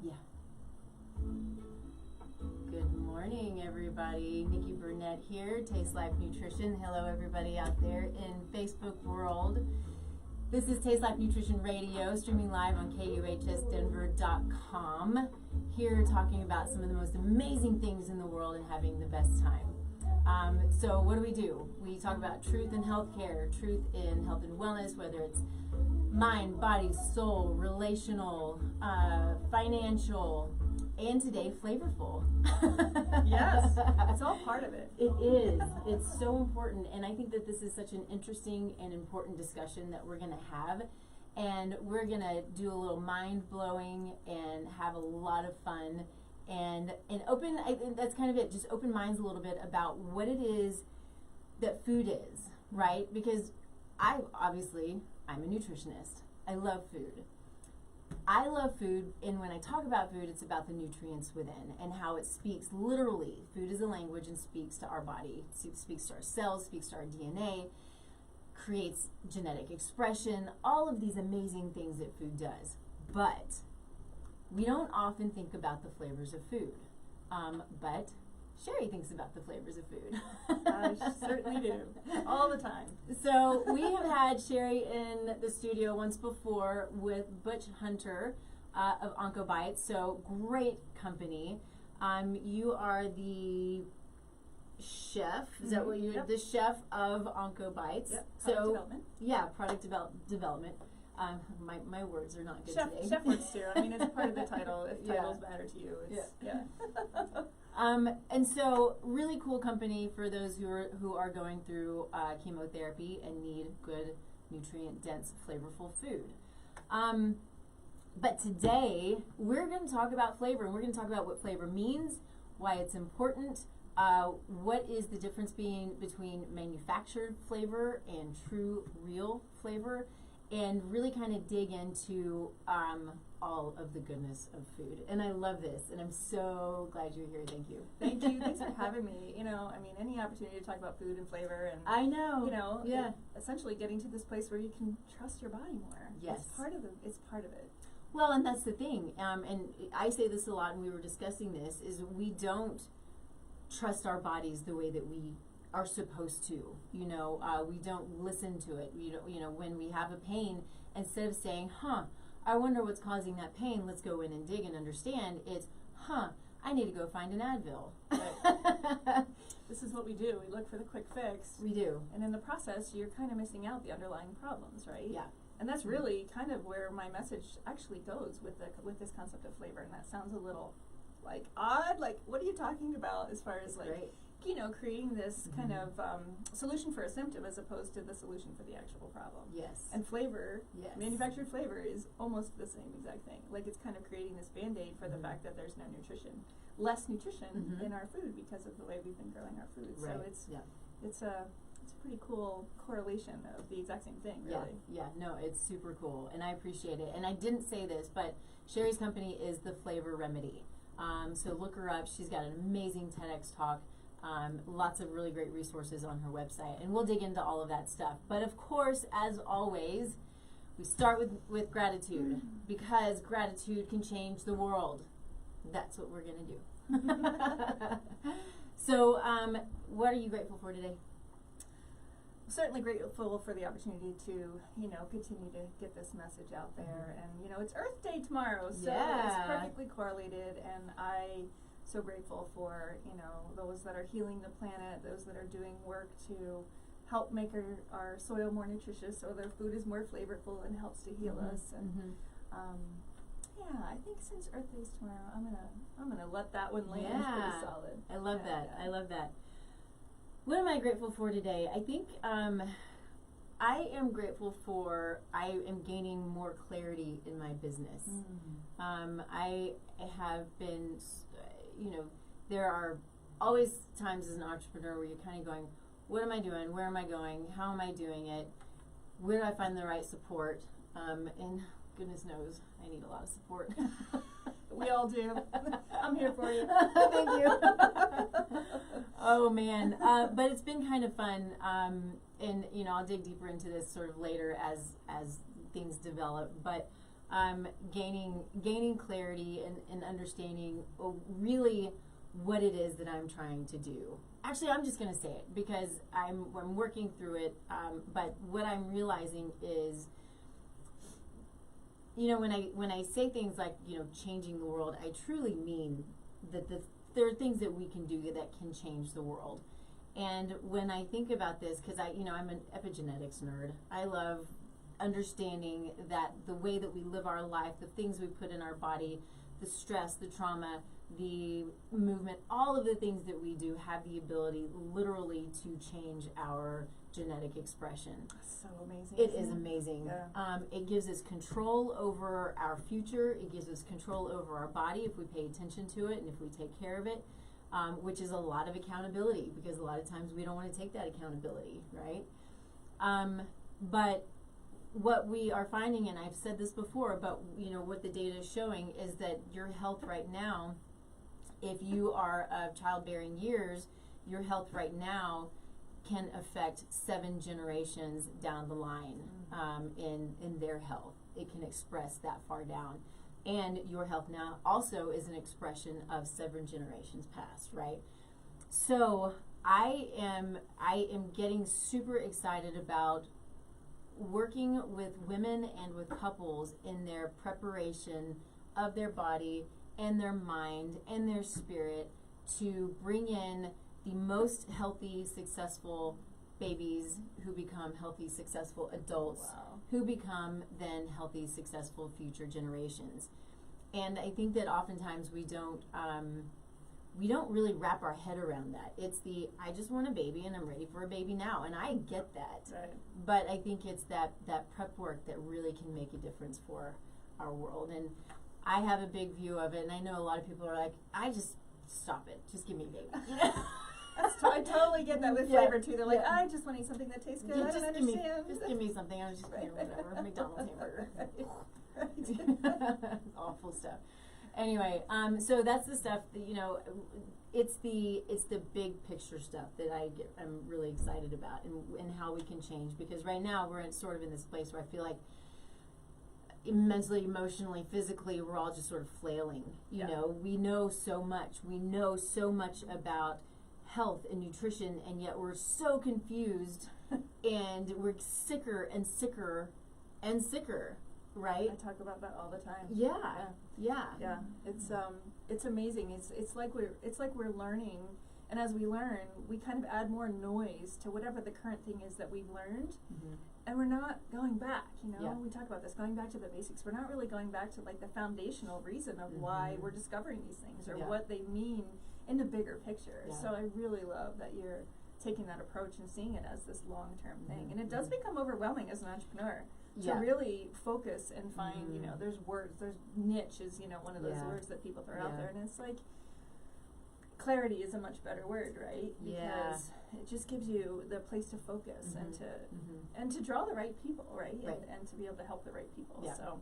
Yeah. Good morning, everybody. Nikki here, Taste Life Nutrition. Hello, everybody out there in Facebook world. This is Taste Life Nutrition Radio, streaming live on KUHSdenver.com. Here talking about some of the most amazing things in the world and having the best time. So what do? We talk about truth in healthcare, truth in health and wellness, whether it's mind, body, soul, relational, financial, and today, flavorful. Yes, it's all part of it. It is. It's so important. And I think that this is such an interesting and important discussion that we're going to have. And we're going to do a little mind-blowing and have a lot of fun. And open, I think that's kind of it, just open minds a little bit about what it is that food is, right? Because I'm a nutritionist. I love food. And when I talk about food, it's about the nutrients within and how it speaks literally. Food is a language and speaks to our body, speaks to our cells, speaks to our DNA, creates genetic expression, all of these amazing things that food does. But we don't often think about the flavors of food. But Sherry thinks about the flavors of food. I certainly do, all the time. So we have had Sherry in the studio once before with Butch Hunter of OncoBites. So great company. You are the chef. Is that what you're? Yep. The chef of OncoBites. Yep. Product development. Yeah, product development. My words are not good today. Chef words too. I mean, it's part of the title. If titles matter to you, yeah. And so, really cool company for those who are going through chemotherapy and need good, nutrient-dense, flavorful food. But today, we're going to talk about flavor, and we're going to talk about what flavor means, why it's important, what is the difference between manufactured flavor and true, real flavor, and really kind of dig into all of the goodness of food. And I love this, and I'm so glad you're here. Thank you. Thank you. Thanks for having me. Any opportunity to talk about food and flavor, and essentially getting to this place where you can trust your body more. Yes, it's part of it. Well, and that's the thing. And I say this a lot, and we were discussing this: is we don't trust our bodies the way that we are supposed to. We don't listen to it. When we have a pain, instead of saying, I wonder what's causing that pain, let's go in and dig and understand, it's, I need to go find an Advil. Right. This is what we do. We look for the quick fix. We do. And in the process, you're kind of missing out the underlying problems, right? Yeah. And that's really kind of where my message actually goes with this concept of flavor. And that sounds a little odd. What are you talking about as far as creating this kind of solution for a symptom as opposed to the solution for the actual problem. Yes. And flavor, manufactured flavor, is almost the same exact thing. It's kind of creating this Band-Aid for the fact that there's no nutrition, less nutrition in our food because of the way we've been growing our food. Right. So it's a pretty cool correlation of the exact same thing, really. Yeah, no, it's super cool, and I appreciate it. And I didn't say this, but Sherry's company is The Flavor Remedy. So look her up. She's got an amazing TEDx talk. Lots of really great resources on her website, and we'll dig into all of that stuff. But of course, as always, we start with gratitude, because gratitude can change the world. That's what we're going to do. So, what are you grateful for today? I'm certainly grateful for the opportunity to, continue to get this message out there. And, it's Earth Day tomorrow, so it's perfectly correlated, and so grateful for, those that are healing the planet, those that are doing work to help make our soil more nutritious so their food is more flavorful and helps to heal us. And I think since Earth Day's tomorrow, I'm gonna let that one land pretty solid. I love that. I love that. What am I grateful for today? I think I am grateful for I am gaining more clarity in my business. I have been, there are always times as an entrepreneur where you're kind of going, what am I doing? Where am I going? How am I doing it? Where do I find the right support? And goodness knows, I need a lot of support. We all do. I'm here for you. Thank you. Oh man, but it's been kind of fun, and I'll dig deeper into this sort of later as things develop. But gaining clarity and understanding really what it is that I'm trying to do. Actually, I'm just going to say it because I'm working through it. But what I'm realizing is, when I say things like, changing the world, I truly mean that there are things that we can do that can change the world. And when I think about this, because I'm an epigenetics nerd, I love understanding that the way that we live our life, the things we put in our body, the stress, the trauma, the movement, all of the things that we do have the ability literally to change our genetic expression. So amazing. It is amazing. Yeah. It gives us control over our future. It gives us control over our body if we pay attention to it and if we take care of it, which is a lot of accountability, because a lot of times we don't want to take that accountability, right? But what we are finding, and I've said this before, but what the data is showing is that your health right now, if you are of childbearing years, your health right now can affect 7 generations down the line in their health. It can express that far down. And your health now also is an expression of 7 generations past, right? So I am getting super excited about working with women and with couples in their preparation of their body and their mind and their spirit to bring in the most healthy, successful babies who become healthy, successful adults, who become then healthy, successful future generations. And I think that oftentimes we don't really wrap our head around that. It's I just want a baby and I'm ready for a baby now, and I get that. Right. But I think it's that prep work that really can make a difference for our world. And I have a big view of it, and I know a lot of people are like, I just stop it, just give me a baby. I totally get that with flavor too. They're like, I just want to eat something that tastes good. I don't understand. Just give me something. I was just whatever, McDonald's hamburger. Awful stuff. Anyway, so that's the stuff that, it's the big picture stuff that I'm really excited about, and how we can change, because right now we're in this place where I feel like mentally, emotionally, physically, we're all just sort of flailing. We know so much. We know so much about health and nutrition, and yet we're so confused and we're sicker and sicker and sicker, right? I talk about that all the time. Yeah. It's amazing. It's like we're learning, and as we learn, we kind of add more noise to whatever the current thing is that we've learned. Mm-hmm. And we're not going back, Yeah. We talk about this, going back to the basics. We're not really going back to like the foundational reason of why we're discovering these things, or what they mean in the bigger picture. Yeah. So I really love that you're taking that approach and seeing it as this long-term thing. And it does become overwhelming as an entrepreneur to really focus and find, there's niche is, one of those words that people throw out there. And it's like, clarity is a much better word, right? Because it just gives you the place to focus and to draw the right people, right? And to be able to help the right people. So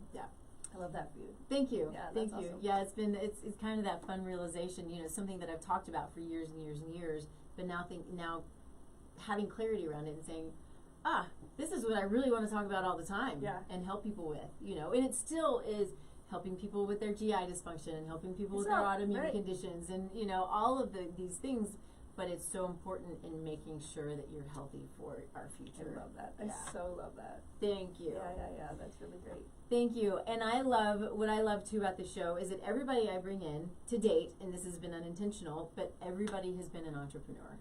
I love that for you. Thank you. Yeah, Thank you. awesome. Yeah, it's kind of that fun realization, something that I've talked about for years and years and years, but now having clarity around it and saying, this is what I really want to talk about all the time and help people with, and it still is helping people with their GI dysfunction and helping people with their autoimmune conditions and, all of these things, but it's so important in making sure that you're healthy for our future. I love that. I so love that. Thank you. Yeah, that's really great. Thank you. And what I love too about the show is that everybody I bring in to date, and this has been unintentional, but everybody has been an entrepreneur.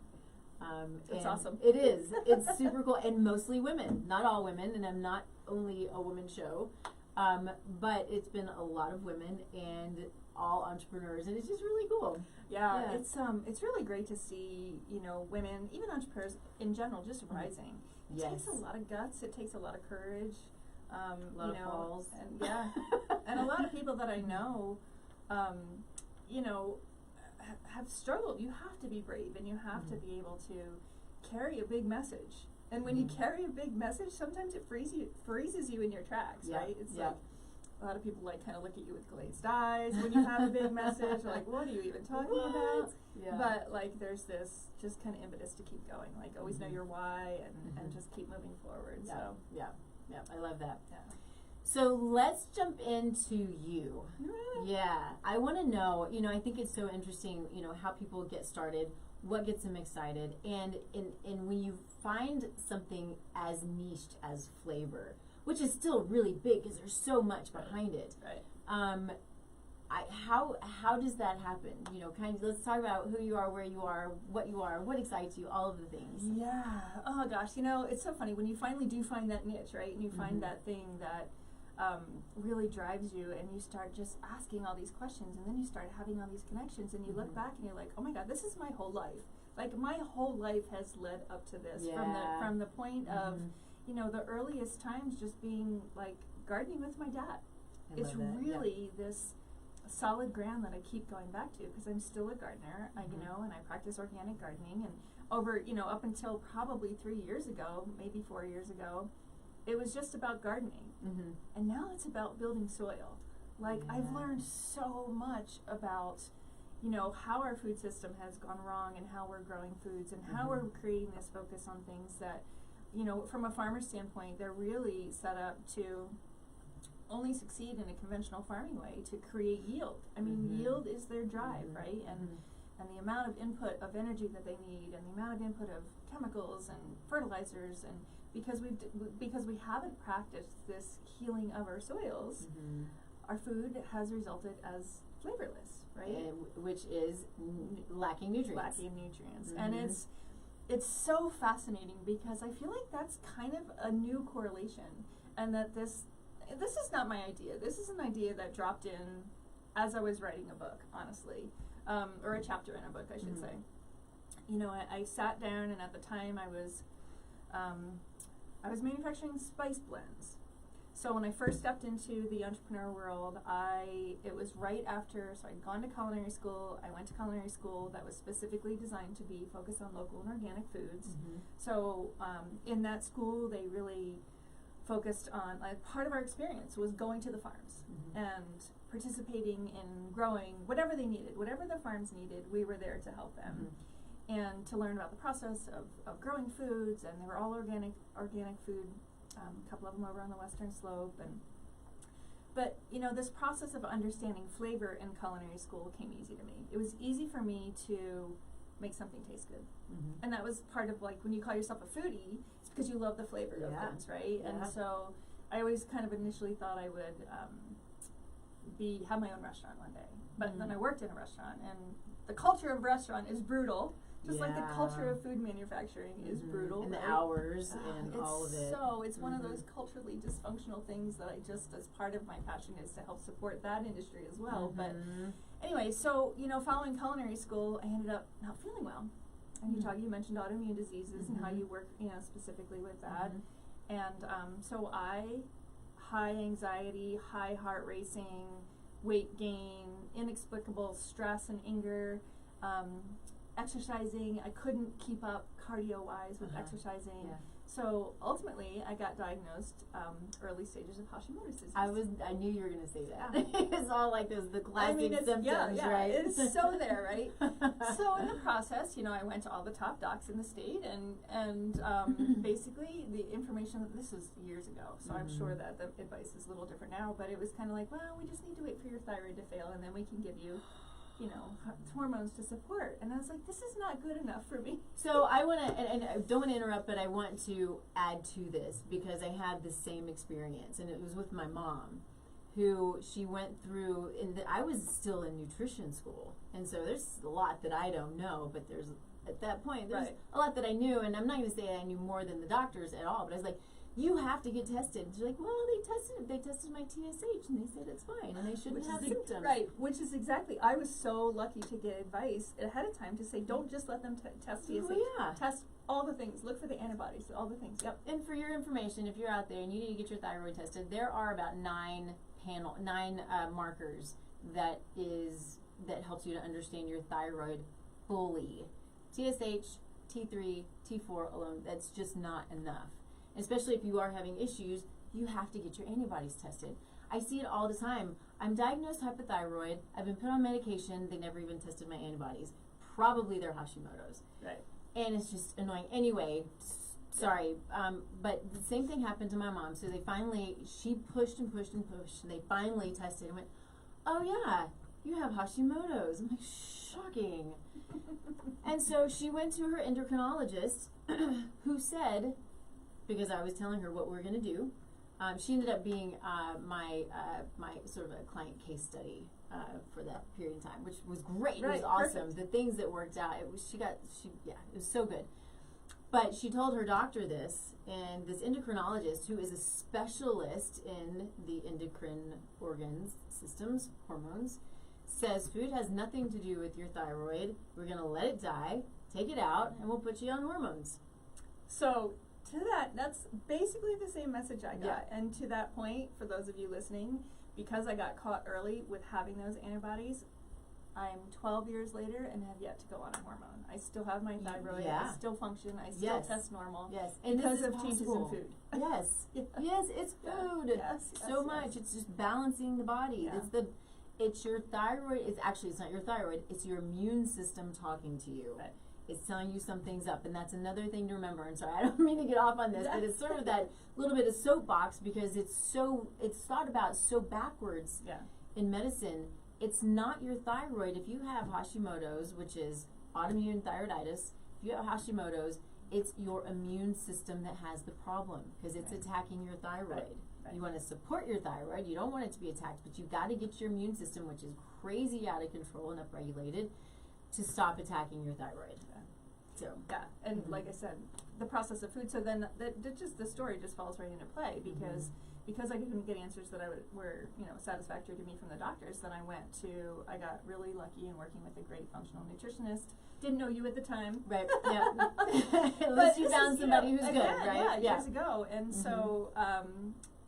It's awesome. It is. It's super cool. And mostly women. Not all women, and I'm not only a woman show, but it's been a lot of women and all entrepreneurs, and it's just really cool. Yeah. It's really great to see, women, even entrepreneurs in general, just rising. It takes a lot of guts. It takes a lot of courage. A lot of falls. And and a lot of people that I know, have struggled. You have to be brave, and you have to be able to carry a big message. And when you carry a big message, sometimes it freezes you in your tracks, right? It's like a lot of people kind of look at you with glazed eyes when you have a big message. They're like, what are you even talking about? Yeah. But there's this just kind of impetus to keep going. Always know your why and just keep moving forward. Yeah. So Yeah. I love that. Yeah. So let's jump into you. Yeah, I want to know, I think it's so interesting, how people get started, what gets them excited, and when you find something as niched as flavor, which is still really big because there's so much behind it. Right. How does that happen? Let's talk about who you are, where you are, what excites you, all of the things. Yeah. Oh gosh, it's so funny when you finally do find that niche, right? And you find that thing that really drives you, and you start just asking all these questions, and then you start having all these connections, and you look back and you're like, oh my God, this is my whole life. Like my whole life has led up to this, from the point of, the earliest times just being like gardening with my dad. It's really this solid ground that I keep going back to because I'm still a gardener, and I practice organic gardening, and over, up until probably 3 years ago, maybe 4 years ago, it was just about gardening. And now it's about building soil. Like I've learned so much about, how our food system has gone wrong and how we're growing foods and how we're creating this focus on things that, from a farmer standpoint, they're really set up to only succeed in a conventional farming way to create yield. I mean, yield is their drive, right? And the amount of input of energy that they need, and the amount of input of chemicals and fertilizers, and because we haven't practiced this healing of our soils, our food has resulted as flavorless, right? Which is lacking nutrients. And it's so fascinating because I feel like that's kind of a new correlation, and that this is not my idea. This is an idea that dropped in as I was writing a book, honestly, or a chapter in a book, I should say. I sat down, and at the time I was manufacturing spice blends. So when I first stepped into the entrepreneur world, it was right after, so I'd gone to culinary school. I went to culinary school that was specifically designed to be focused on local and organic foods. So in that school, they really focused on, part of our experience was going to the farms and participating in growing whatever they needed, whatever the farms needed, we were there to help them. And to learn about the process of growing foods, and they were all organic food, a couple of them over on the western slope. But this process of understanding flavor in culinary school came easy to me. It was easy for me to make something taste good. And that was part of, when you call yourself a foodie, it's because you love the flavor of things, right? And so I always kind of initially thought I would have my own restaurant one day. But then I worked in a restaurant, and the culture of restaurant is brutal. Just like the culture of food manufacturing is brutal. And the hours and all of it. So it's one of those culturally dysfunctional things that I just, as part of my passion, is to help support that industry as well. But anyway, so, following culinary school, I ended up not feeling well. And you mentioned autoimmune diseases and how you work, specifically with that. And so high anxiety, high heart racing, weight gain, inexplicable stress and anger, exercising. I couldn't keep up cardio-wise with exercising. So ultimately, I got diagnosed early stages of Hashimoto's disease. I knew you were going to say that. It's all like the classic symptoms, right? It's so there, right? So in the process, I went to all the top docs in the state, and basically the information, this was years ago, so I'm sure that the advice is a little different now, but it was kind of like, well, we just need to wait for your thyroid to fail, and then we can give you hormones to support. And I was like, this is not good enough for me. So I want to, and I don't want to interrupt, but I want to add to this because I had the same experience, and it was with my mom, who she went through, I was still in nutrition school, and so there's a lot that I don't know, but at that point, there's a lot that I knew, and I'm not going to say I knew more than the doctors at all, but I was like, you have to get tested. And she's like, well, they tested my TSH, and they said it's fine, and they shouldn't have symptoms. Right, which is exactly, I was so lucky to get advice ahead of time to say, don't just let them test TSH. Test all the things. Look for the antibodies, all the things. Yep. And for your information, if you're out there and you need to get your thyroid tested, there are about 9 markers that helps you to understand your thyroid fully. TSH, T3, T4 alone, that's just not enough. Especially if you are having issues, you have to get your antibodies tested. I see it all the time. I'm diagnosed hypothyroid. I've been put on medication. They never even tested my antibodies. Probably they're Hashimoto's. Right. And it's just annoying. Anyway, sorry, but the same thing happened to my mom. So she pushed and pushed and pushed, and they finally tested and went, oh yeah, you have Hashimoto's. I'm like, shocking. And so she went to her endocrinologist, who said, because I was telling her what we were going to do, she ended up being my sort of a client case study for that period of time, which was great. Right, it was awesome. Perfect. The things that worked out, it was so good. But she told her doctor this, and this endocrinologist, who is a specialist in the endocrine organs, systems, hormones, says food has nothing to do with your thyroid. We're going to let it die, take it out, and we'll put you on hormones. So to that, that's basically the same message I got. Yeah. And to that point, for those of you listening, because I got caught early with having those antibodies, I'm 12 years later and have yet to go on a hormone. I still have my thyroid. Yeah. I still function. I still test normal. Yes. And because of changes in food. Yes. Yes, it's food. Yes. So much. It's just balancing the body. Yeah. It's your thyroid. It's not your thyroid. It's your immune system talking to you. Right. It's telling you some things up, and that's another thing to remember. And sorry, I don't mean to get off on this, but it's sort of that little bit of soapbox, because it's thought about so backwards in medicine. It's not your thyroid. If you have Hashimoto's, which is autoimmune thyroiditis, if you have Hashimoto's, it's your immune system that has the problem, because it's attacking your thyroid. Right. You want to support your thyroid. You don't want it to be attacked, but you've got to get your immune system, which is crazy out of control and upregulated, to stop attacking your thyroid. So and like I said, the process of food. So then the story just falls right into play, because I didn't get answers that were satisfactory to me from the doctors. Then I got really lucky in working with a great functional nutritionist. Didn't know you at the time, right? Yeah. At least you found somebody who's good, right? Yeah, years ago, and so.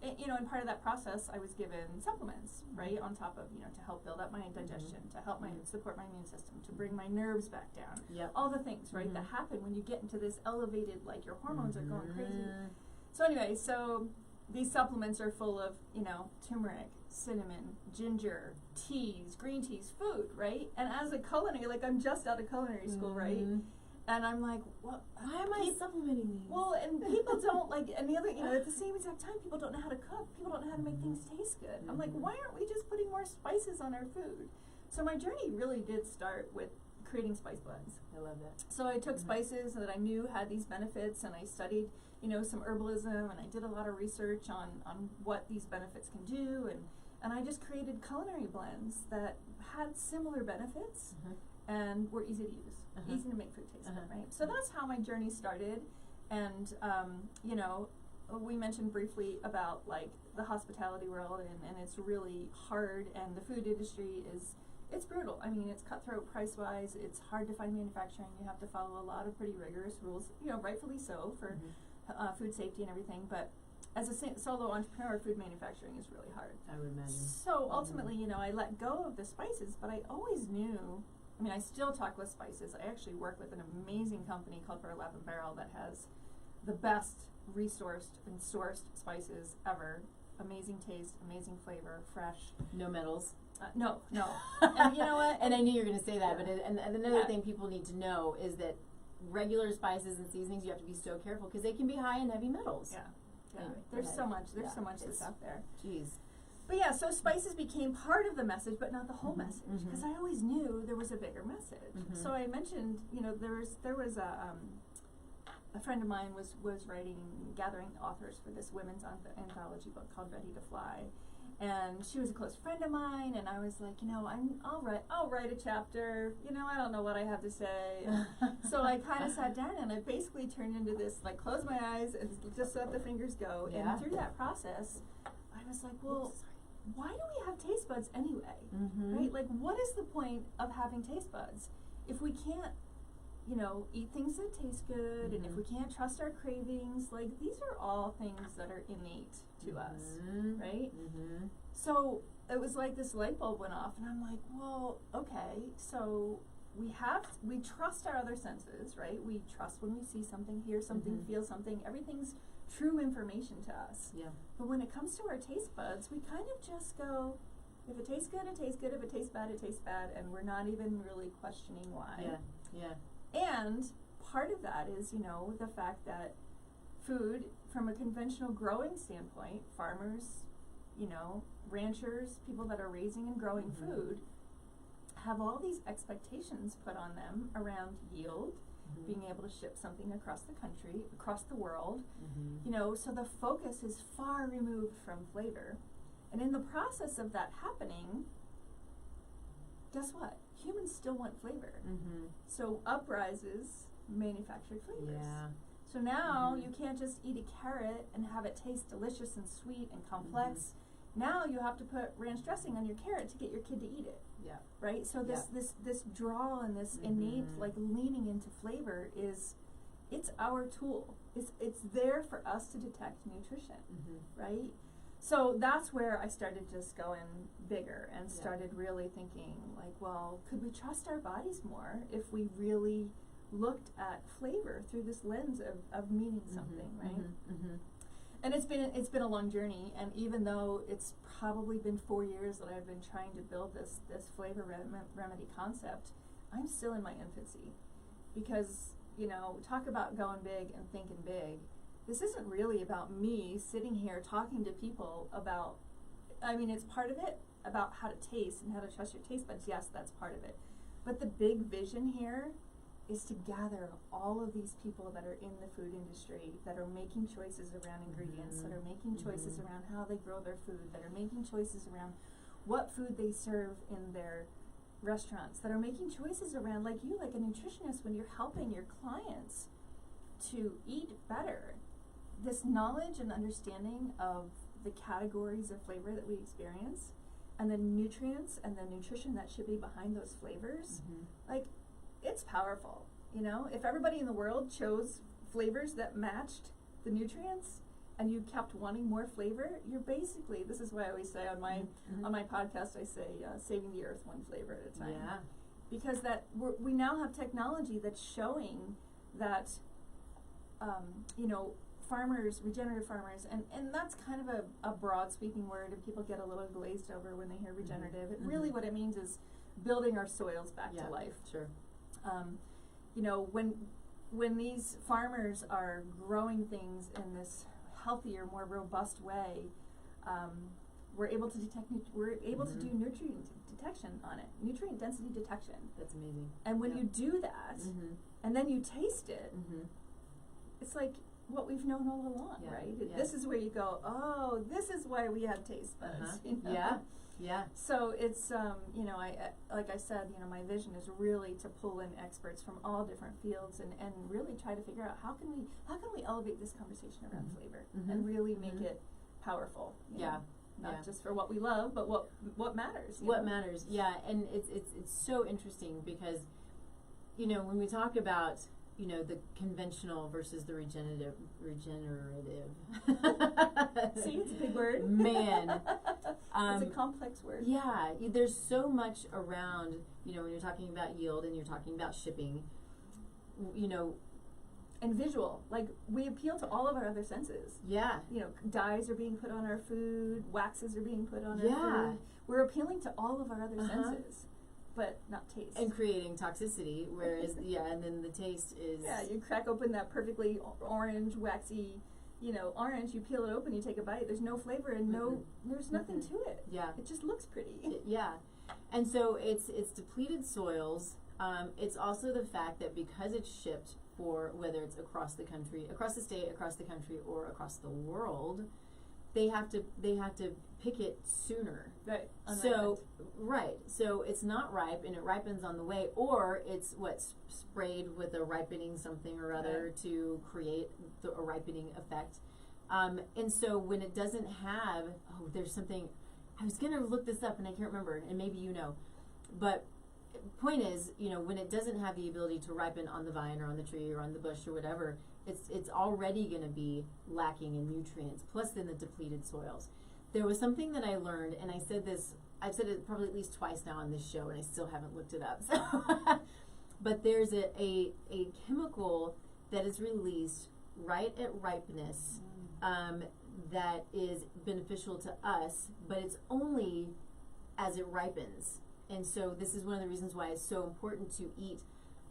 And part of that process, I was given supplements, right, on top of, to help build up my digestion, to help support my immune system, to bring my nerves back down. Yep. All the things, right, that happen when you get into this elevated, like your hormones are going crazy. So anyway, these supplements are full of, turmeric, cinnamon, ginger, teas, green teas, food, right? And as a culinary, like I'm just out of culinary school, right? And I'm like, why am I supplementing these? Well, and people don't and the other, at the same exact time, people don't know how to cook. People don't know how to make things taste good. I'm like, why aren't we just putting more spices on our food? So my journey really did start with creating spice blends. I love that. So I took spices that I knew had these benefits, and I studied, some herbalism, and I did a lot of research on what these benefits can do, and I just created culinary blends that had similar benefits and were easy to use. Easy to make food taste good, right? So that's how my journey started. And, we mentioned briefly about the hospitality world, and it's really hard, and the food industry it's brutal. I mean, it's cutthroat price-wise. It's hard to find manufacturing. You have to follow a lot of pretty rigorous rules, rightfully so for food safety and everything. But as a solo entrepreneur, food manufacturing is really hard. I would imagine. So ultimately, I let go of the spices, but I always knew. I still talk with spices. I actually work with an amazing company called Burlap & Barrel that has the best resourced and sourced spices ever. Amazing taste, amazing flavor, fresh. No metals. No. And you know what? And I knew you were going to say that, but and another thing people need to know is that regular spices and seasonings, you have to be so careful, because they can be high in heavy metals. Anyway, there's so much that's out there. Jeez. But so spices became part of the message, but not the whole message, because I always knew there was a bigger message. So I mentioned, there was a friend of mine was gathering authors for this women's anthology book called Ready to Fly, and she was a close friend of mine, and I was like, I'll write a chapter. I don't know what I have to say. So I kind of sat down, and I basically turned into this, close my eyes and just let the fingers go. Yeah. And through that process, I was like, well. Why do we have taste buds anyway? Right? What is the point of having taste buds if we can't, eat things that taste good, and if we can't trust our cravings? These are all things that are innate to us, right? So it was like this light bulb went off, and I'm like, well, okay, so we trust our other senses, right? We trust when we see something, hear something, feel something. Everything's true information to us. Yeah. But when it comes to our taste buds, we kind of just go, if it tastes good, it tastes good. If it tastes bad, it tastes bad. And we're not even really questioning why. Yeah. And part of that is, the fact that food from a conventional growing standpoint, farmers, you know, ranchers, people that are raising and growing food, have all these expectations put on them around yield, being able to ship something across the country, across the world, you know, so the focus is far removed from flavor. And in the process of that happening, guess what? Humans still want flavor. So up rises manufactured flavors. Yeah. So now you can't just eat a carrot and have it taste delicious and sweet and complex. Now you have to put ranch dressing on your carrot to get your kid to eat it. Yeah. Right? So this draw and this innate like leaning into flavor it's our tool. It's there for us to detect nutrition. Right? So that's where I started just going bigger and started really thinking like, well, could we trust our bodies more if we really looked at flavor through this lens of meaning something, right? And it's been a long journey, and even though it's probably been 4 years that I've been trying to build this flavor remedy concept, I'm still in my infancy. Because, you know, talk about going big and thinking big. This isn't really about me sitting here talking to people about, I mean, it's part of it, about how to taste and how to trust your taste buds. Yes, that's part of it. But the big vision here is to gather all of these people that are in the food industry, that are making choices around ingredients, that are making choices around how they grow their food, that are making choices around what food they serve in their restaurants, that are making choices around, like you, like a nutritionist, when you're helping your clients to eat better. This knowledge and understanding of the categories of flavor that we experience, and the nutrients and the nutrition that should be behind those flavors, like, it's powerful. You know, if everybody in the world chose flavors that matched the nutrients and you kept wanting more flavor, you're basically, this is what I always say on my on my podcast, I say saving the earth one flavor at a time. Yeah. Because that we now have technology that's showing that you know, farmers, regenerative farmers, and that's kind of a broad sweeping word, and people get a little glazed over when they hear regenerative. Really what it means is building our soils back to life. Sure. You know, when these farmers are growing things in this healthier, more robust way, we're able to detect. We're able to do nutrient detection on it, nutrient density detection. That's amazing. And when you do that, and then you taste it, it's like what we've known all along, right? This is where you go, oh, this is why we have taste buds. You know? Yeah. So it's you know, I like I said, you know, my vision is really to pull in experts from all different fields and really try to figure out how can we elevate this conversation around flavor and really make it powerful. You know? Not just for what we love, but what matters. What matters? Yeah, and it's so interesting because, you know, when we talk about, you know, the conventional versus the regenerative. See, it's a big word. Man. It's a complex word. Yeah, there's so much around, you know, when you're talking about yield and you're talking about shipping, you know. And visual, like we appeal to all of our other senses. Yeah. You know, dyes are being put on our food, waxes are being put on our food. We're appealing to all of our other senses. But not taste. And creating toxicity, whereas, and then the taste is... Yeah, you crack open that perfectly orange, waxy, you know, orange, you peel it open, you take a bite, there's no flavor and there's nothing to it. Yeah. It just looks pretty. And so it's depleted soils. It's also the fact that because it's shipped for, whether it's across the country, across the state, across the country, or across the world, they have to pick it sooner. Right. So it's not ripe and it ripens on the way, or it's sprayed with a ripening something or other to create a ripening effect. And so when it doesn't have, there's something, I was gonna look this up and I can't remember, and maybe you know, but point is, you know, when it doesn't have the ability to ripen on the vine or on the tree or on the bush or whatever, it's already going to be lacking in nutrients, plus then the depleted soils. There was something that I learned, and I've said it probably at least twice now on this show, and I still haven't looked it up. So but there's a chemical that is released right at ripeness that is beneficial to us, but it's only as it ripens. And so this is one of the reasons why it's so important to eat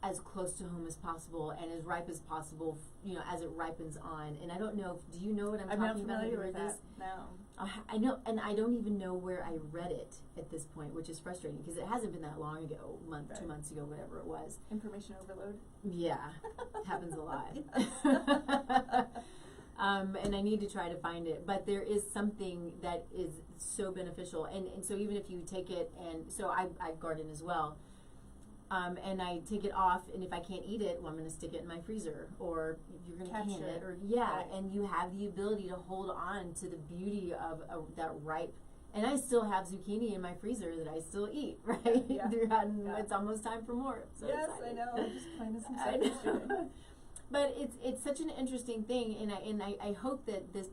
as close to home as possible and as ripe as possible, as it ripens on. And I don't know, do you know what I'm talking about? Have you heard this? No. I know, and I don't even know where I read it at this point, which is frustrating because it hasn't been that long ago, 2 months ago, whatever it was. Information overload. Yeah, happens a lot. And I need to try to find it, but there is something that is so beneficial, and so even if you take it, and so I garden as well, and I take it off, and if I can't eat it, well, I'm going to stick it in my freezer, or you're going to can it, or right. And you have the ability to hold on to the beauty of that ripe. And I still have zucchini in my freezer that I still eat, right? Yeah. It's almost time for more. So yes, excited. I know. I'm just planting some stuff yesterday. But it's such an interesting thing, and I hope that this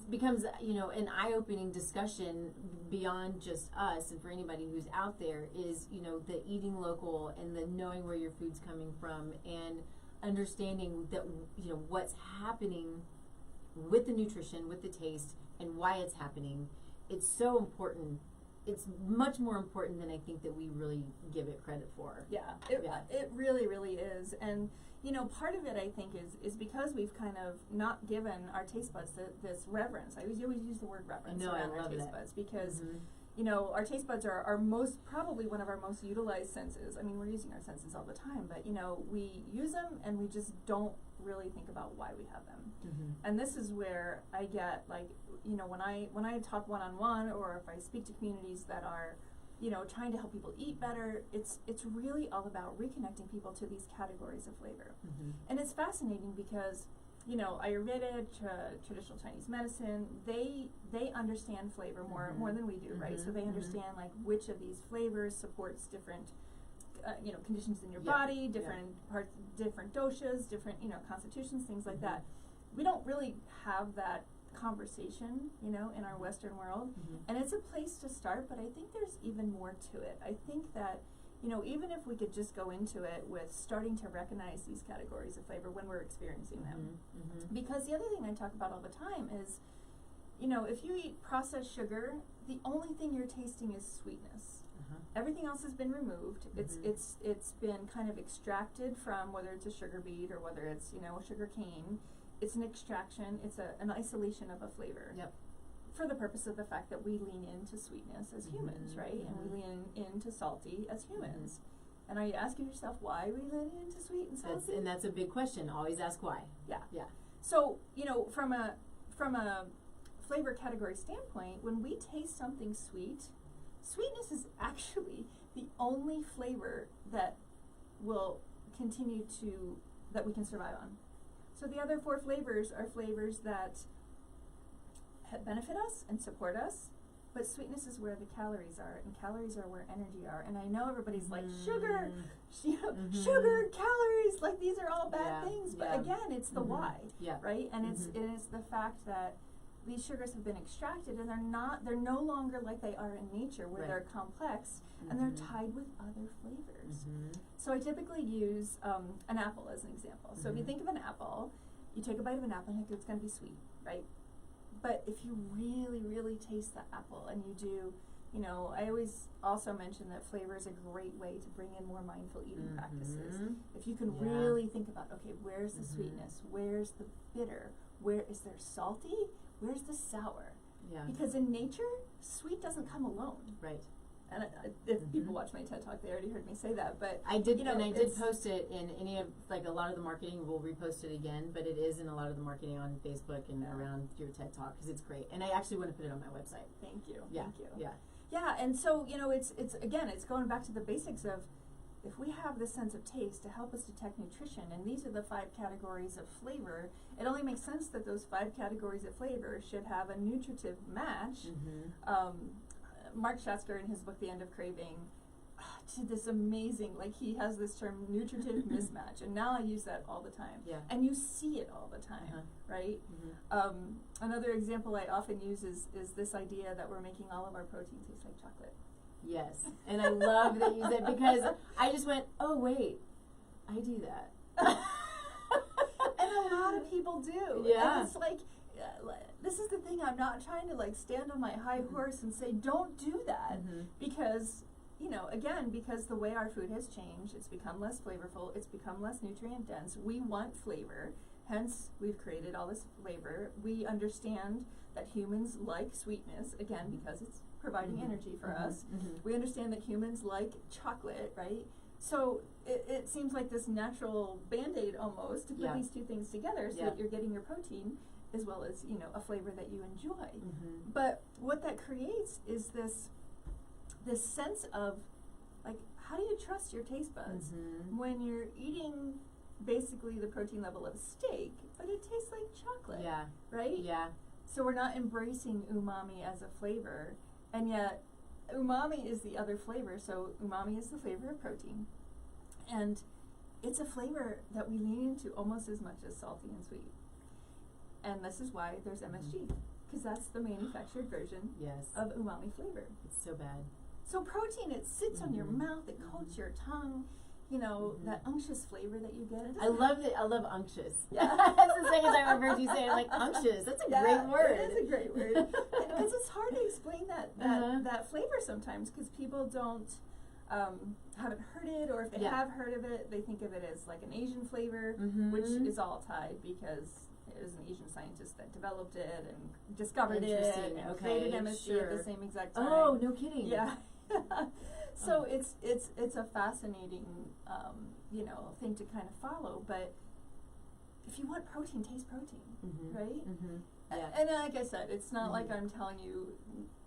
becomes an eye-opening discussion beyond just us, and for anybody who's out there, is the eating local and the knowing where your food's coming from, and understanding that what's happening with the nutrition, with the taste, and why it's happening. It's so important. It's much more important than I think that we really give it credit for. Yeah, it really, really is. And, part of it, I think, is because we've kind of not given our taste buds this reverence. I always use the word reverence around our taste buds because, our taste buds are probably one of our most utilized senses. I mean, we're using our senses all the time, but, we use them and we just don't really think about why we have them. And this is where I get, when I talk one-on-one, or if I speak to communities that are, trying to help people eat better, it's really all about reconnecting people to these categories of flavor. And it's fascinating because, Ayurveda, traditional Chinese medicine, they understand flavor more than we do, right? So they understand which of these flavors supports different conditions in your body, different parts, different doshas, different, constitutions, things like that. We don't really have that conversation, in our Western world. And it's a place to start, but I think there's even more to it. I think that, even if we could just go into it with starting to recognize these categories of flavor when we're experiencing them. Because the other thing I talk about all the time is, if you eat processed sugar, the only thing you're tasting is sweetness. Everything else has been removed. It's been kind of extracted from, whether it's a sugar beet or whether it's a sugar cane. It's an extraction. It's an isolation of a flavor. For the purpose of the fact that we lean into sweetness as humans, right? And we lean into salty as humans. And are you asking yourself why we lean into sweet and salty? That's a big question. Always ask why. Yeah. So from a flavor category standpoint, when we taste something sweet, sweetness is actually the only flavor that will continue that we can survive on. So the other 4 flavors are flavors that benefit us and support us, but sweetness is where the calories are, and calories are where energy are. And I know everybody's like, sugar, sugar, calories, like these are all bad things, but again, it's the why, right? And it's the fact that these sugars have been extracted, and they're no longer like they are in nature, where they're complex and they're tied with other flavors. So I typically use an apple as an example. So if you think of an apple, you take a bite of an apple and it's going to be sweet, right? But if you really, really taste the apple, and you do, I always also mention that flavor is a great way to bring in more mindful eating practices. If you can really think about, okay, where's the sweetness? Where's the bitter? Where is there salty? Where's the sour? Because in nature, sweet doesn't come alone. Right. And if people watch my TED Talk, they already heard me say that. But I did, and I did post it in any of, a lot of the marketing. We'll repost it again, but it is in a lot of the marketing on Facebook and around your TED Talk, because it's great. And I actually want to put it on my website. Thank you. Thank you. Yeah, and so it's going back to the basics of, if we have this sense of taste to help us detect nutrition, and these are the 5 categories of flavor, it only makes sense that those 5 categories of flavor should have a nutritive match. Mark Schatzker, in his book The End of Craving, did this amazing, he has this term, nutritive mismatch, and now I use that all the time. And you see it all the time, right? Another example I often use is this idea that we're making all of our protein taste like chocolate. Yes, and I love that you said, because I just went, oh wait, I do that. And a lot of people do. And it's this is the thing, I'm not trying to stand on my high horse and say, don't do that, because, know, again, because the way our food has changed, it's become less flavorful, it's become less nutrient dense. We want flavor, hence we've created all this flavor. We understand that humans like sweetness, again, because it's providing energy for us. We understand that humans like chocolate, right? So it seems like this natural Band-Aid almost to put these two things together so that you're getting your protein as well as, you know, a flavor that you enjoy. But what that creates is this sense of, like, how do you trust your taste buds when you're eating basically the protein level of a steak, but it tastes like chocolate, right? Yeah. So we're not embracing umami as a flavor, and yet umami is the other flavor. So umami is the flavor of protein, and it's a flavor that we lean into almost as much as salty and sweet. And this is why there's MSG, because that's the manufactured version of umami flavor. It's so bad. So protein, it sits on your mouth, it coats your tongue, you know, that unctuous flavor that you get. I love unctuous. Yeah. That's the second time I've heard you say it, like, unctuous. That's a great word. It is a great word. Because it's hard to explain that flavor sometimes, because people haven't heard it, or if they have heard of it, they think of it as like an Asian flavor, which is all tied because it was an Asian scientist that developed it and discovered it and created MSG at the same exact time. Oh, no kidding. Yeah. So it's a fascinating you know, thing to kind of follow. But if you want protein, taste protein, right? And like I said, it's not like I'm telling you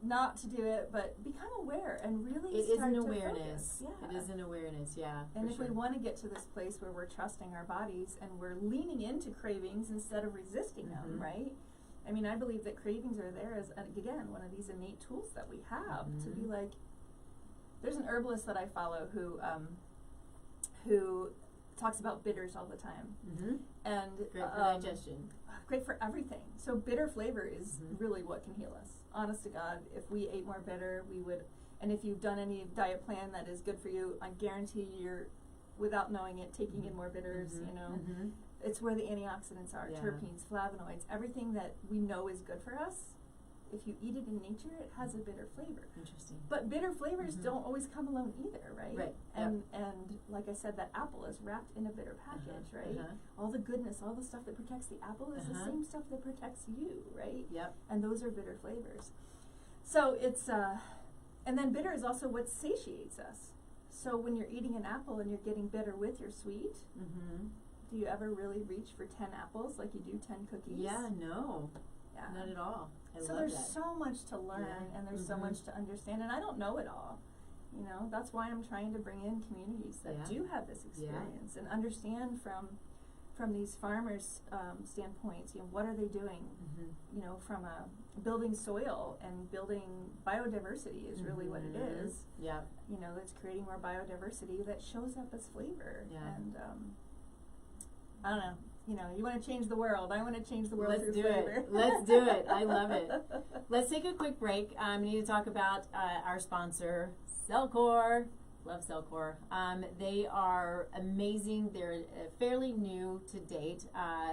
not to do it, but become aware and really it start is an to awareness. focus. It is an awareness, And if we want to get to this place where we're trusting our bodies and we're leaning into cravings instead of resisting them, right? I mean, I believe that cravings are there as, again, one of these innate tools that we have to be like, there's an herbalist that I follow who talks about bitters all the time. And great for digestion. Great for everything. So bitter flavor is really what can heal us. Honest to God, if we ate more bitter, we would. And if you've done any diet plan that is good for you, I guarantee you're, without knowing it, taking in more bitters. You know, it's where the antioxidants are, terpenes, flavonoids, everything that we know is good for us. If you eat it in nature, it has a bitter flavor. Interesting. But bitter flavors don't always come alone either, right? Right. And like I said, that apple is wrapped in a bitter package, right? All the goodness, all the stuff that protects the apple is the same stuff that protects you, right? And those are bitter flavors. So it's and then bitter is also what satiates us. So when you're eating an apple and you're getting bitter with your sweet, do you ever really reach for 10 apples like you do 10 cookies? Yeah, no. Not at all. So there's so much to learn and there's so much to understand, and I don't know it all. You know, that's why I'm trying to bring in communities that do have this experience and understand from these farmers' standpoints. You know, what are they doing? You know, from building soil and building biodiversity is really what it is. You know, that's creating more biodiversity that shows up as flavor. And I don't know. You know, you want to change the world. I want to change the world through flavor. Let's do it. I love it. Let's take a quick break. We need to talk about our sponsor, Cellcore. Love Cellcore. They are amazing. They're fairly new to date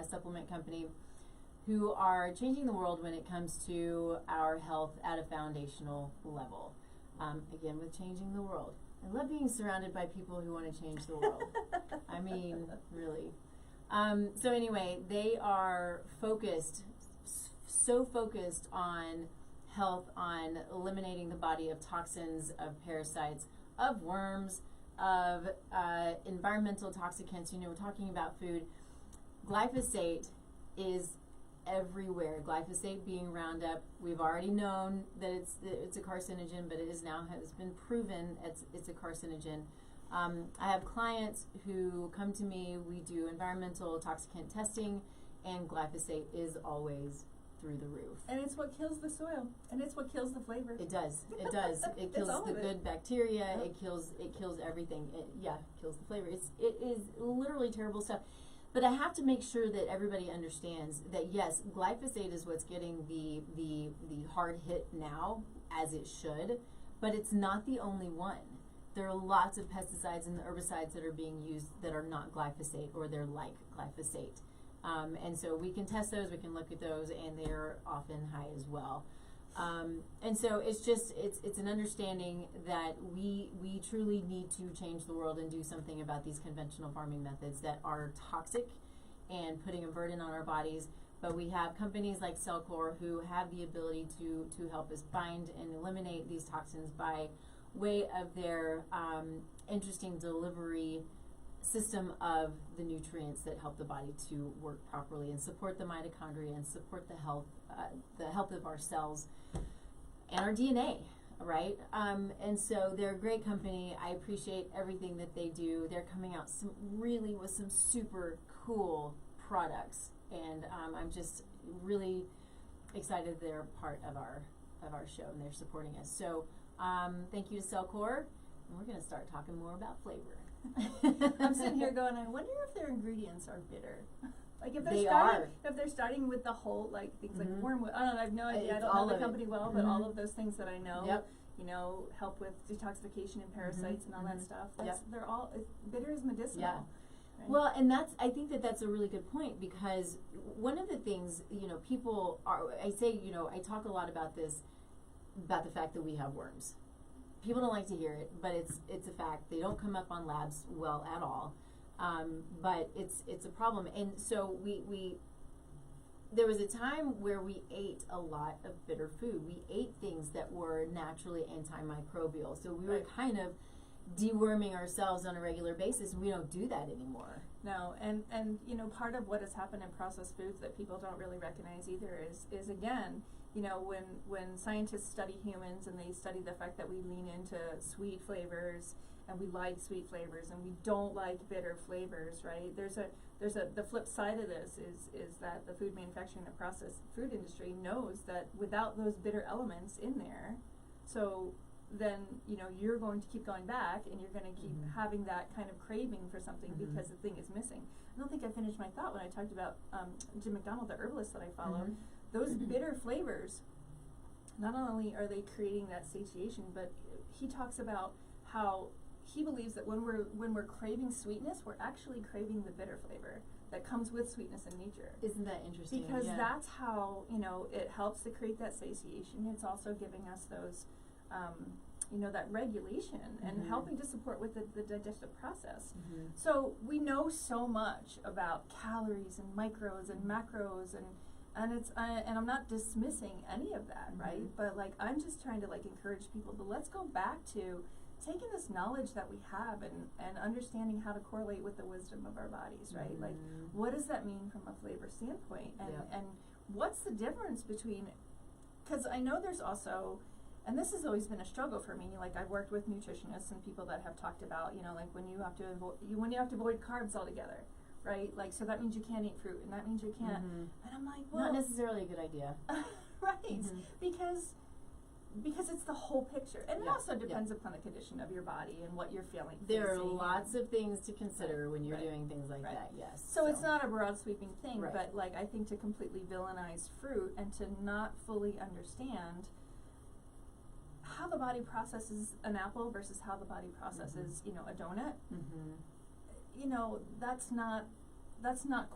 supplement company who are changing the world when it comes to our health at a foundational level. Again, with changing the world. I love being surrounded by people who want to change the world. I mean, really. So anyway, they are so focused on health, on eliminating the body of toxins, of parasites, of worms, of environmental toxicants. You know, we're talking about food. Glyphosate is everywhere. Glyphosate being Roundup. We've already known that it's a carcinogen, but it is now has been proven it's a carcinogen. I have clients who come to me, we do environmental toxicant testing, and glyphosate is always through the roof. And it's what kills the soil, and it's what kills the flavor. It does. It does. It kills the good bacteria. It kills everything. It kills the flavor. It is literally terrible stuff. But I have to make sure that everybody understands that yes, glyphosate is what's getting the hard hit now, as it should, but it's not the only one. There are lots of pesticides and herbicides that are being used that are not glyphosate, or they're like glyphosate. And so we can test those, we can look at those, and they're often high as well. And so it's an understanding that we truly need to change the world and do something about these conventional farming methods that are toxic and putting a burden on our bodies. But we have companies like Cellcore who have the ability to help us bind and eliminate these toxins by way of their interesting delivery system of the nutrients that help the body to work properly and support the mitochondria and support the health of our cells and our DNA, right? And so they're a great company. I appreciate everything that they do. They're coming out with some super cool products, and I'm just really excited they're part of our show and they're supporting us. So thank you to Cellcore, and we're going to start talking more about flavor. I'm sitting here going, I wonder if their ingredients are bitter. Like if they're starting with the whole things like wormwood. I don't know, I have no idea. I don't know the company well, but all of those things that I know, you know, help with detoxification and parasites and all that stuff. They're all bitter is medicinal. Yeah. Right? Well, and I think that's a really good point, because one of the things, you know, people I talk a lot about this, about the fact that we have worms. People don't like to hear it, but it's a fact. They don't come up on labs well at all, but it's a problem. And so there was a time where we ate a lot of bitter food. We ate things that were naturally antimicrobial. So we were kind of deworming ourselves on a regular basis. We don't do that anymore. No, and you know, part of what has happened in processed foods that people don't really recognize either is again, you know, when scientists study humans and they study the fact that we lean into sweet flavors and we like sweet flavors and we don't like bitter flavors, right? The flip side of this is that the food manufacturing and processed food industry knows that without those bitter elements in there, so then, you know, you're going to keep going back and you're going to keep having that kind of craving for something because the thing is missing. I don't think I finished my thought when I talked about Jim McDonald, the herbalist that I follow. Those bitter flavors, not only are they creating that satiation, but he talks about how he believes that when we're craving sweetness, we're actually craving the bitter flavor that comes with sweetness in nature. Isn't that interesting? Because that's how, you know, it helps to create that satiation. It's also giving us those, you know, that regulation and helping to support with the digestive process. So we know so much about calories and micros and macros and it's and I'm not dismissing any of that, right? But like I'm just trying to like encourage people to let's go back to taking this knowledge that we have and understanding how to correlate with the wisdom of our bodies, right? Like what does that mean from a flavor standpoint? And what's the difference between, because I know there's also, and this has always been a struggle for me, like I've worked with nutritionists and people that have talked about, you know, like when you have to avoid carbs altogether, right? Like, so that means you can't eat fruit and that means you can't. And I'm like, well, not necessarily a good idea. Right. Because it's the whole picture. And it also depends upon the condition of your body and what you're feeling. There are lots of things to consider when you're doing things like that, yes. So it's not a broad sweeping thing, but like I think to completely villainize fruit and to not fully understand how the body processes an apple versus how the body processes, you know, a donut, you know, that's not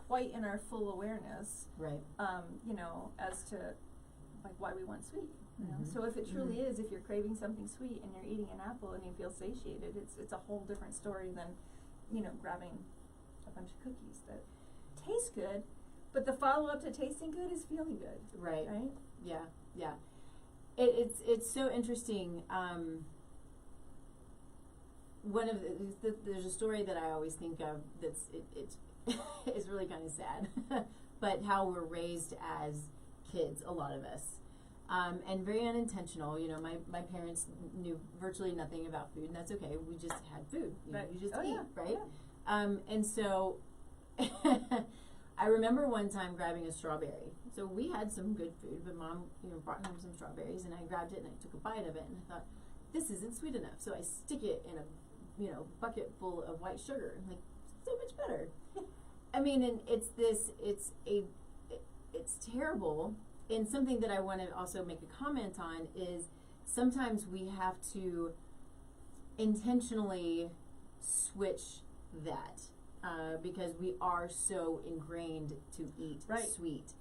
quite in our full awareness, right? You know, as to like why we want sweet. You know? So if it truly is, if you're craving something sweet and you're eating an apple and you feel satiated, it's a whole different story than, you know, grabbing a bunch of cookies that taste good, but the follow up to tasting good is feeling good. Right. Right. Yeah. It's so interesting. One of there's a story that I always think of that's it's really kind of sad, but how we're raised as kids, a lot of us. And very unintentional. You know, my parents knew virtually nothing about food, and that's okay. We just had food. You just eat, right? Yeah. And so I remember one time grabbing a strawberry. So we had some good food, but Mom, you know, brought home some strawberries, and I grabbed it and I took a bite of it, and I thought, this isn't sweet enough. So I stick it in a, you know, bucket full of white sugar. I'm like, so much better. I mean, and it's terrible. And something that I want to also make a comment on is sometimes we have to intentionally switch that because we are so ingrained to eat sweet.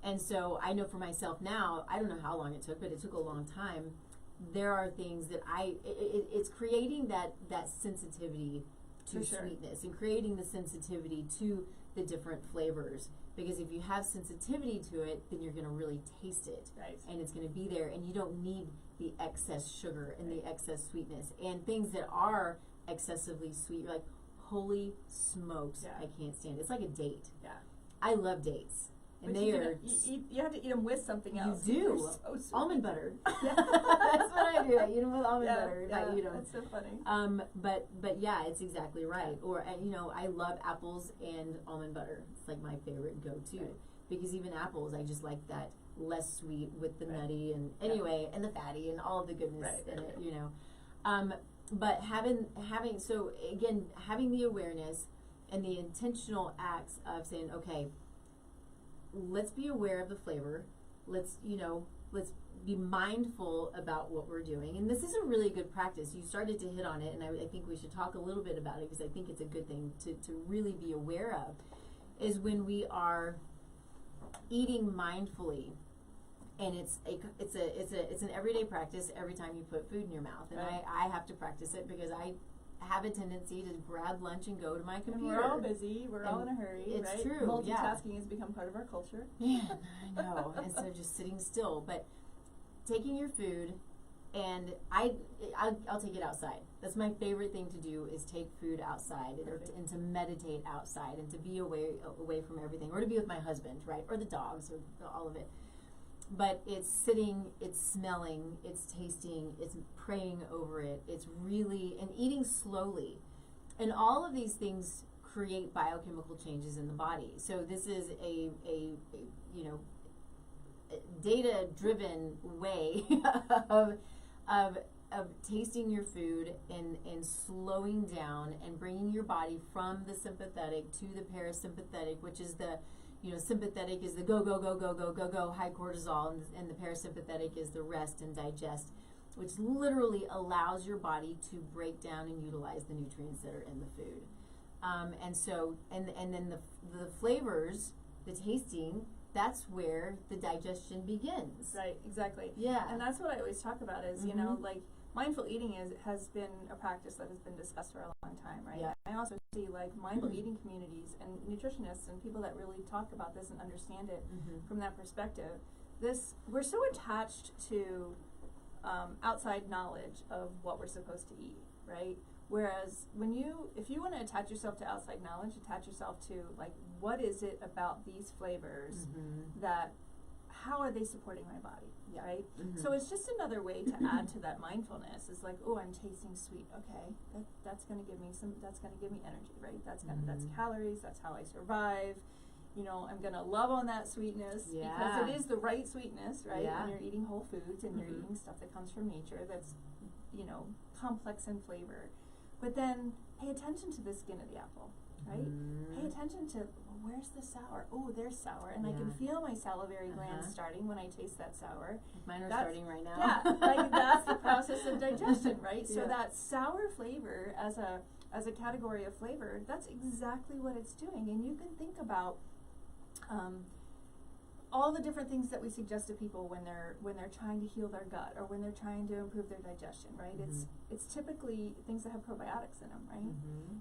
And so I know for myself now, I don't know how long it took, but it took a long time. There are things that it's creating that sensitivity to sweetness and creating the sensitivity to the different flavors. Because if you have sensitivity to it, then you're going to really taste it. Right. And it's going to be there, and you don't need the excess sugar and the excess sweetness. And things that are excessively sweet, you're like, holy smokes, I can't stand it. It's like a date. Yeah. I love dates. And but you have to eat them with something else. You do. So sweet. Almond butter. That's what I do. I eat them with almond butter. Yeah, I eat them. That's so funny. But yeah, it's exactly right. Or I love apples and almond butter. It's like my favorite go-to. Right. Because even apples, I just like that less sweet with the nutty and and the fatty and all of the goodness in it. But having the awareness and the intentional acts of saying, okay, let's be aware of the flavor. Let's be mindful about what we're doing. And this is a really good practice. You started to hit on it, and I think we should talk a little bit about it because I think it's a good thing to really be aware of, is when we are eating mindfully. And it's an everyday practice every time you put food in your mouth. And I have to practice it because I have a tendency to grab lunch and go to my computer. And we're all busy. We're all in a hurry. It's right? true. Multitasking has become part of our culture. Man, I know. Instead of just sitting still, but taking your food, and I'll take it outside. That's my favorite thing to do, is take food outside and to meditate outside and to be away from everything, or to be with my husband, right, or the dogs, or all of it. But it's sitting, it's smelling, it's tasting, it's praying over it. It's really, and eating slowly. And all of these things create biochemical changes in the body. So this is a data-driven way of tasting your food and slowing down and bringing your body from the sympathetic to the parasympathetic, which is the sympathetic is the go, high cortisol, and the parasympathetic is the rest and digest, which literally allows your body to break down and utilize the nutrients that are in the food. And then the flavors, the tasting, that's where the digestion begins. Right, exactly. Yeah. And that's what I always talk about is, like, mindful eating has been a practice that has been discussed for a long time, right? Yeah. I also see like mindful eating communities and nutritionists and people that really talk about this and understand it from that perspective. We're so attached to outside knowledge of what we're supposed to eat, right? Whereas if you want to attach yourself to outside knowledge, attach yourself to like, what is it about these flavors how are they supporting my body? Yeah. Right? So it's just another way to add to that mindfulness. It's like, oh, I'm tasting sweet. Okay, that's going to give me energy, right? That's calories. That's how I survive. I'm going to love on that sweetness because it is the right sweetness, right? Yeah. When you're eating whole foods and you're eating stuff that comes from nature that's, complex in flavor. But then pay attention to the skin of the apple, right? Pay attention to, where's the sour? Oh, there's sour. And I can feel my salivary glands starting when I taste that sour. Mine are starting right now. Yeah, like that's the process of digestion, right? So that sour flavor as a category of flavor, that's exactly what it's doing. And you can think about all the different things that we suggest to people when they're trying to heal their gut or when they're trying to improve their digestion, right? It's typically things that have probiotics in them, right?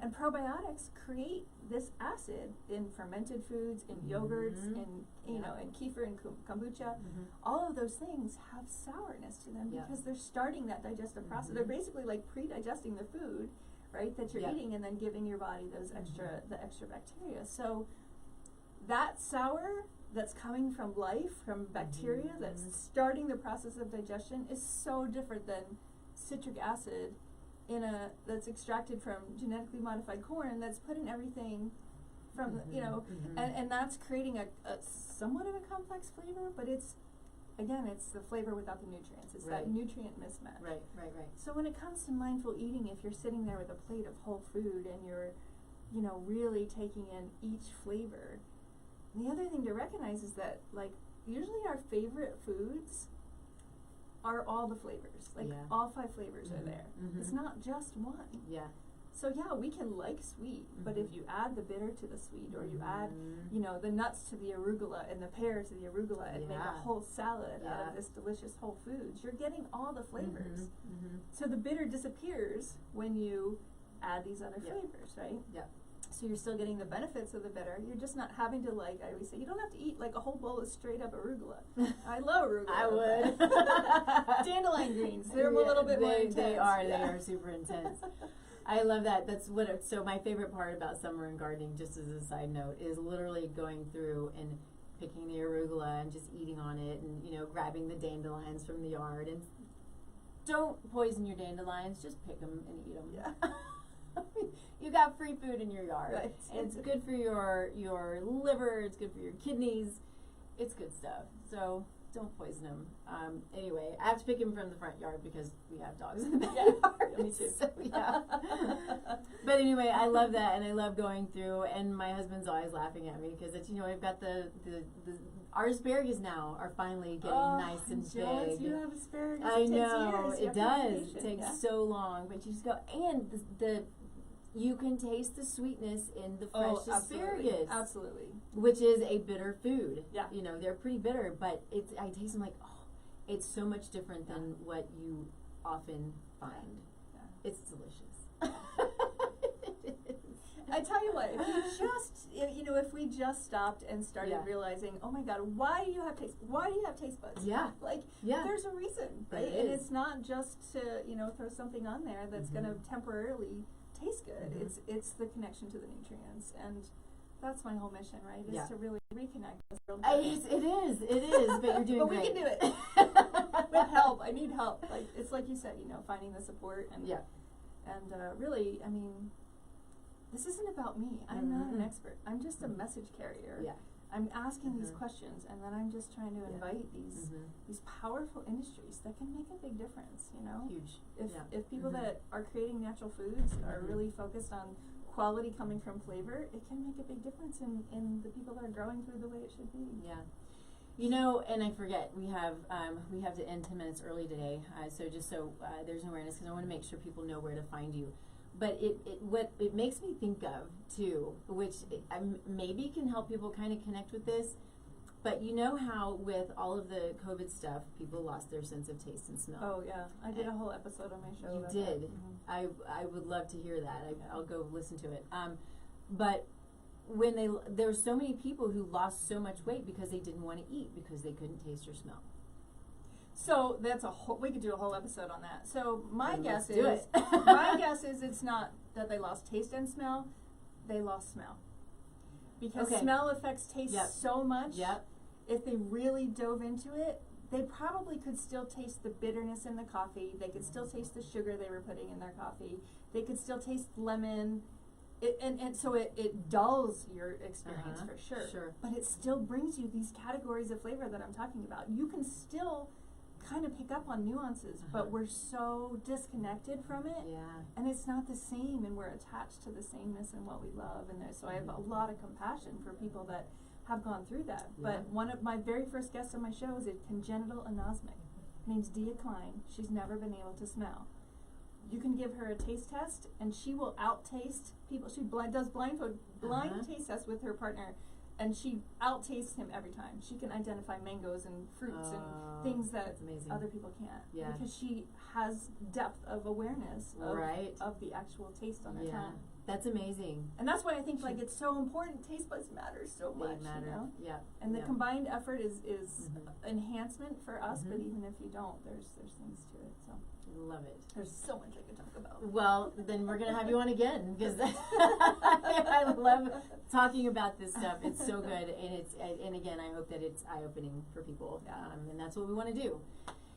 And probiotics create this acid in fermented foods, in yogurts, in in kefir and kombucha. All of those things have sourness to them because they're starting that digestive process. They're basically like pre-digesting the food, right, that you're eating, and then giving your body those extra bacteria. So that sour that's coming from life, from bacteria, that's starting the process of digestion, is so different than citric acid that's extracted from genetically modified corn that's put in everything from and that's creating a somewhat of a complex flavor, but it's the flavor without the nutrients. It's that nutrient mismatch. Right. So when it comes to mindful eating, if you're sitting there with a plate of whole food and you're really taking in each flavor, the other thing to recognize is that, like, usually our favorite foods are all the flavors. Like, all 5 flavors are there. It's not just one. Yeah. So yeah, we can like sweet, but if you add the bitter to the sweet, or you add, you know, the nuts to the arugula and the pear to the arugula, and make a whole salad out of this delicious whole foods, you're getting all the flavors. So the bitter disappears when you add these other flavors, right? Yeah. So you're still getting the benefits of the bitter. You're just not having to, like I always say, you don't have to eat like a whole bowl of straight up arugula. I love arugula. I would. Dandelion greens, they're a little bit more intense. They are super intense. I love that. That's what. So my favorite part about summer and gardening, just as a side note, is literally going through and picking the arugula and just eating on it, and you know, grabbing the dandelions from the yard. And don't poison your dandelions. Just pick them and eat them. Yeah. You got free food in your yard. Right. It's good for your liver. It's good for your kidneys. It's good stuff. So don't poison them. Anyway, I have to pick them from the front yard because we have dogs in the backyard. Yeah, me too. So, yeah. But anyway, I love that, and I love going through. And my husband's always laughing at me because it's, you know, I've got the our asparagus now are finally getting nice and big. You have asparagus. I know years. it does. It takes so long, but you just go, and the you can taste the sweetness in the fresh asparagus. Absolutely. Which is a bitter food. Yeah. You know, they're pretty bitter, but I taste them like, oh, it's so much different than what you often find. Yeah. It's delicious. I tell you what, if we just stopped and started realizing, oh my God, why do you have taste? Why do you have taste buds? Yeah. There's a reason, right? And it's not just to, throw something on there that's going to temporarily taste good. It's the connection to the nutrients, and that's my whole mission, right? Is to really reconnect with real nutrients. It is, but you're doing but great. We can do it. With help. I need help. It's like you said, finding the support and really, I mean, this isn't about me. I'm not an expert. I'm just a message carrier. Yeah. I'm asking these questions, and then I'm just trying to invite these powerful industries that can make a big difference. Huge. If people that are creating natural foods are really focused on quality coming from flavor, it can make a big difference in the people that are growing food the way it should be. Yeah. And I forget, we have to end 10 minutes early today. So just so there's an awareness, because I want to make sure people know where to find you. But what it makes me think of too, which maybe can help people kind of connect with this, but you know how with all of the COVID stuff, people lost their sense of taste and smell. Oh yeah, I did a whole episode on my show. You did. I would love to hear that. I'll go listen to it. But when there's so many people who lost so much weight because they didn't want to eat because they couldn't taste or smell. So that's we could do a whole episode on that. So my guess is it's not that they lost taste and smell, they lost smell. Because smell affects taste so much. Yep. If they really dove into it, they probably could still taste the bitterness in the coffee. They could still taste the sugar they were putting in their coffee. They could still taste lemon. So it dulls your experience for sure. Sure. But it still brings you these categories of flavor that I'm talking about. You can still kind of pick up on nuances, but we're so disconnected from it, and it's not the same, and we're attached to the sameness and what we love, and so I have a lot of compassion for people that have gone through that. But one of my very first guests on my show is a congenital anosmic. Her name's Dia Klein. She's never been able to smell. You can give her a taste test, and she will out-taste people. She does blind taste tests with her partner, and she out-tastes him every time. She can identify mangoes and fruits and things that other people can't. Yeah. Because she has depth of awareness of the actual taste on her tongue. That's amazing. And that's why I think it's so important. Taste buds matter so much. Yeah. And the combined effort is enhancement for us, but even if you don't, there's things to it. So love it. There's so much I could talk about. Well, then we're gonna have you on again, because I love talking about this stuff. It's so good, and again, I hope that it's eye-opening for people, and that's what we want to do.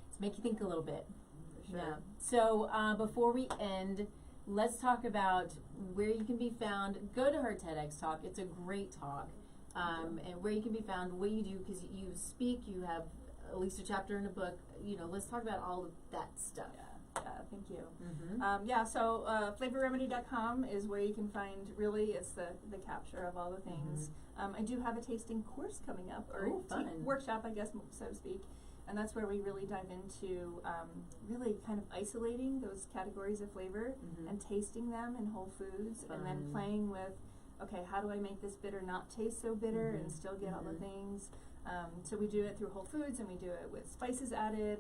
It's make you think a little bit. For sure. Yeah. So before we end, let's talk about where you can be found. Go to her TEDx talk. It's a great talk, and where you can be found, what you do, because you speak, you have at least a chapter in a book. Let's talk about all of that stuff. Thank you. So flavorremedy.com is where you can find, really, it's the capture of all the things. I do have a tasting course coming up, or workshop, I guess, so to speak. And that's where we really dive into really kind of isolating those categories of flavor and tasting them in whole foods, and then playing with, okay, how do I make this bitter not taste so bitter and still get all the things? So we do it through whole foods, and we do it with spices added.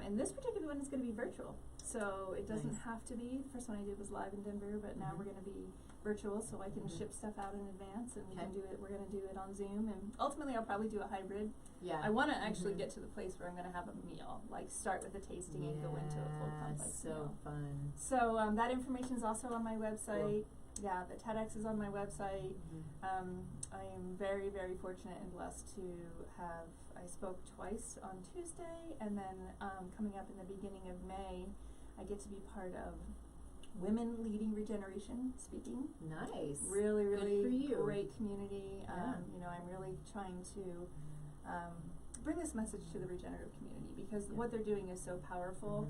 And this particular one is going to be virtual. So it doesn't have to be. The first one I did was live in Denver, but now we're going to be virtual, so I can ship stuff out in advance, and we can do it. We're going to do it on Zoom, and ultimately I'll probably do a hybrid. Yeah. I want to actually get to the place where I'm going to have a meal, like start with the tasting and go into a full complex meal. So fun. So that information is also on my website. Cool. Yeah, the TEDx is on my website. I am very, very fortunate and blessed to have, I spoke twice on Tuesday, and then coming up in the beginning of May, I get to be part of Women Leading Regeneration Speaking. Nice. Really, really great community. You know, I'm really trying to bring this message to the regenerative community, because what they're doing is so powerful,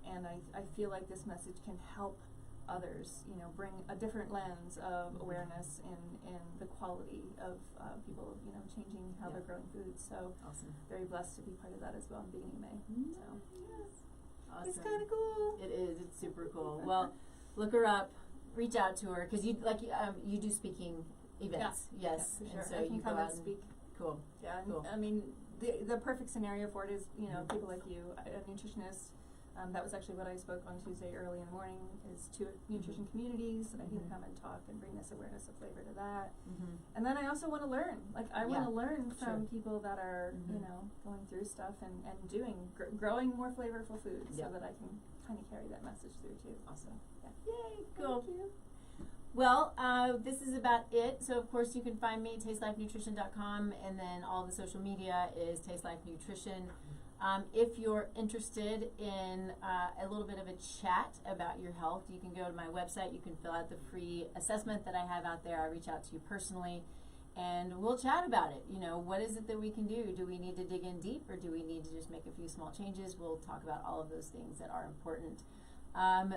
and I feel like this message can help others, you know, bring a different lens of awareness in the quality of people, you know, changing how they're growing food. So very blessed to be part of that as well in the beginning of May. So yes. Awesome. It's kind of cool. It is. It's super cool. Well, look her up, reach out to her, because you do speaking events. Yeah. Yes. Yeah, for sure. And so I can you come go and out speak. Cool. Yeah. Cool. I mean, the perfect scenario for it is, you know, people like you, a nutritionist. That was actually what I spoke on Tuesday early in the morning, is to nutrition communities, that I can come and talk and bring this awareness of flavor to that. And then I also want to learn. Like, I want to learn from people that are, you know, going through stuff and growing more flavorful foods, so that I can kind of carry that message through too. Awesome. Yeah. Yay, cool. Thank you. Well, this is about it. So, of course, you can find me at tastelifenutrition.com, and then all the social media is Taste Life Nutrition. If you're interested in a little bit of a chat about your health, you can go to my website. You can fill out the free assessment that I have out there. I reach out to you personally, and we'll chat about it. You know, what is it that we can do? Do we need to dig in deep, or do we need to just make a few small changes? We'll talk about all of those things that are important.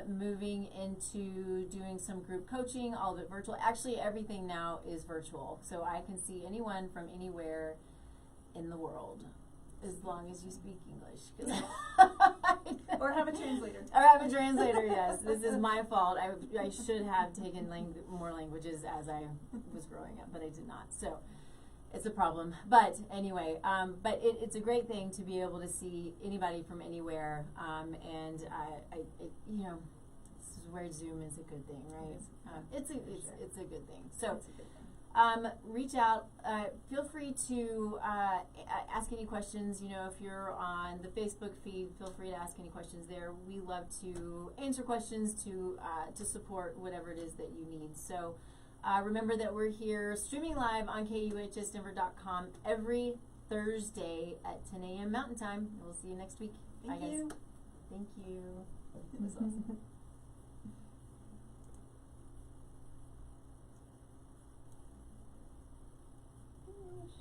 Moving into doing some group coaching, all of it virtual. Actually, everything now is virtual, so I can see anyone from anywhere in the world, as long as you speak English. Or have a translator. Or have a translator, yes. This is my fault. I should have taken more languages as I was growing up, but I did not. So it's a problem. But anyway, but it's a great thing to be able to see anybody from anywhere. And you know, this is where Zoom is a good thing, right? It's a good thing. So. Reach out. Feel free to ask any questions. You know, if you're on the Facebook feed, feel free to ask any questions there. We love to answer questions to support whatever it is that you need. So remember that we're here streaming live on KUHSdenver.com every Thursday at 10 a.m. Mountain Time. We'll see you next week. Thank you. Thank you. It was awesome.